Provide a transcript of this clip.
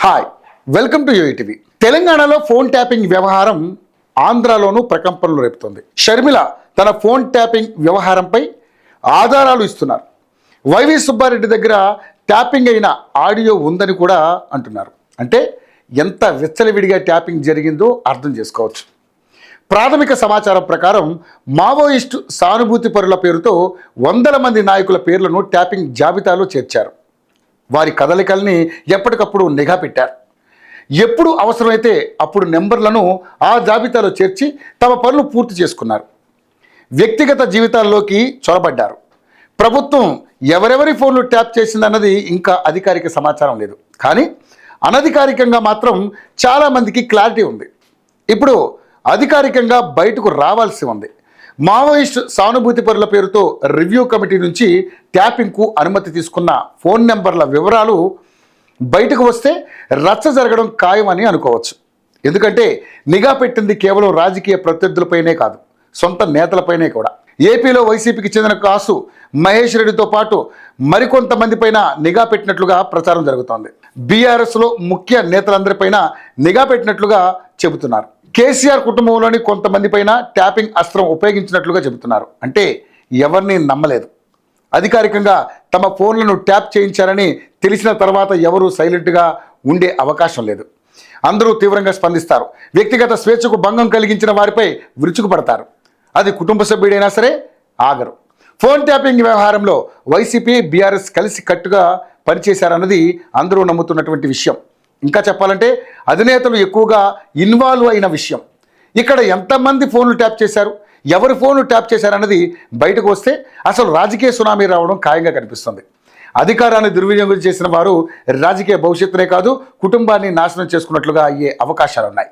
Hi, welcome to యూఈటీవీ. తెలంగాణలో phone tapping వ్యవహారం ఆంధ్రాలోనూ ప్రకంపనలు రేపుతోంది. షర్మిల తన ఫోన్ ట్యాపింగ్ వ్యవహారంపై ఆధారాలు ఇస్తున్నారు. వైవి సుబ్బారెడ్డి దగ్గర ట్యాపింగ్ అయిన ఆడియో ఉందని కూడా అంటున్నారు. అంటే ఎంత విచ్చలవిడిగా ట్యాపింగ్ జరిగిందో అర్థం చేసుకోవచ్చు. ప్రాథమిక సమాచారం ప్రకారం మావోయిస్టు సానుభూతి పరుల పేరుతో వందల మంది నాయకుల పేర్లను ట్యాపింగ్ జాబితాలో చేర్చారు. వారి కదలికల్ని ఎప్పటికప్పుడు నిఘా పెట్టారు. ఎప్పుడు అవసరమైతే అప్పుడు నెంబర్లను ఆ జాబితాలో చేర్చి తమ పనులు పూర్తి చేసుకున్నారు. వ్యక్తిగత జీవితాల్లోకి చొరబడ్డారు. ప్రభుత్వం ఎవరెవరి ఫోన్లు ట్యాప్ చేసిందన్నది ఇంకా అధికారిక సమాచారం లేదు. కానీ అనధికారికంగా మాత్రం చాలామందికి క్లారిటీ ఉంది. ఇప్పుడు అధికారికంగా బయటకు రావాల్సి ఉంది. మావోయిస్ట్ సానుభూతి పరుల పేరుతో రివ్యూ కమిటీ నుంచి ట్యాపింగ్కు అనుమతి తీసుకున్న ఫోన్ నెంబర్ల వివరాలు బయటకు వస్తే రచ్చ జరగడం ఖాయమని అనుకోవచ్చు. ఎందుకంటే నిఘా పెట్టింది కేవలం రాజకీయ ప్రత్యర్థులపైనే కాదు, సొంత నేతలపైనే కూడా. ఏపీలో వైసీపీకి చెందిన కాసు మహేష్ రెడ్డితో పాటు మరికొంతమంది పైన నిఘా పెట్టినట్లుగా ప్రచారం జరుగుతోంది. బీఆర్ఎస్లో ముఖ్య నేతలందరిపైన నిఘా పెట్టినట్లుగా చెబుతున్నారు. కేసీఆర్ కుటుంబంలోని కొంతమంది పైన ట్యాపింగ్ అస్త్రం ఉపయోగించినట్లుగా చెబుతున్నారు. అంటే ఎవరిని నమ్మలేదు. అధికారికంగా తమ ఫోన్లను ట్యాప్ చేయించారని తెలిసిన తర్వాత ఎవరూ సైలెంట్గా ఉండే అవకాశం లేదు. అందరూ తీవ్రంగా స్పందిస్తారు. వ్యక్తిగత స్వేచ్ఛకు భంగం కలిగించిన వారిపై విరుచుకుపడతారు. అది కుటుంబ సభ్యుడైనా సరే ఆగరు. ఫోన్ ట్యాపింగ్ వ్యవహారంలో వైసీపీ బీఆర్ఎస్ కలిసి కట్టుగా పనిచేశారన్నది అందరూ నమ్ముతున్నటువంటి విషయం. ఇంకా చెప్పాలంటే అధినేతలు ఎక్కువగా ఇన్వాల్వ్ అయిన విషయం. ఇక్కడ ఎంతమంది ఫోన్లు ట్యాప్ చేశారు, ఎవరి ఫోన్లు ట్యాప్ చేశారన్నది బయటకు వస్తే అసలు రాజకీయ సునామీ రావడం ఖాయంగా కనిపిస్తుంది. అధికారాన్ని దుర్వినియోగం చేసిన వారు రాజకీయ భవిష్యత్తునే కాదు, కుటుంబాన్ని నాశనం చేసుకున్నట్లుగా అయ్యే అవకాశాలున్నాయి.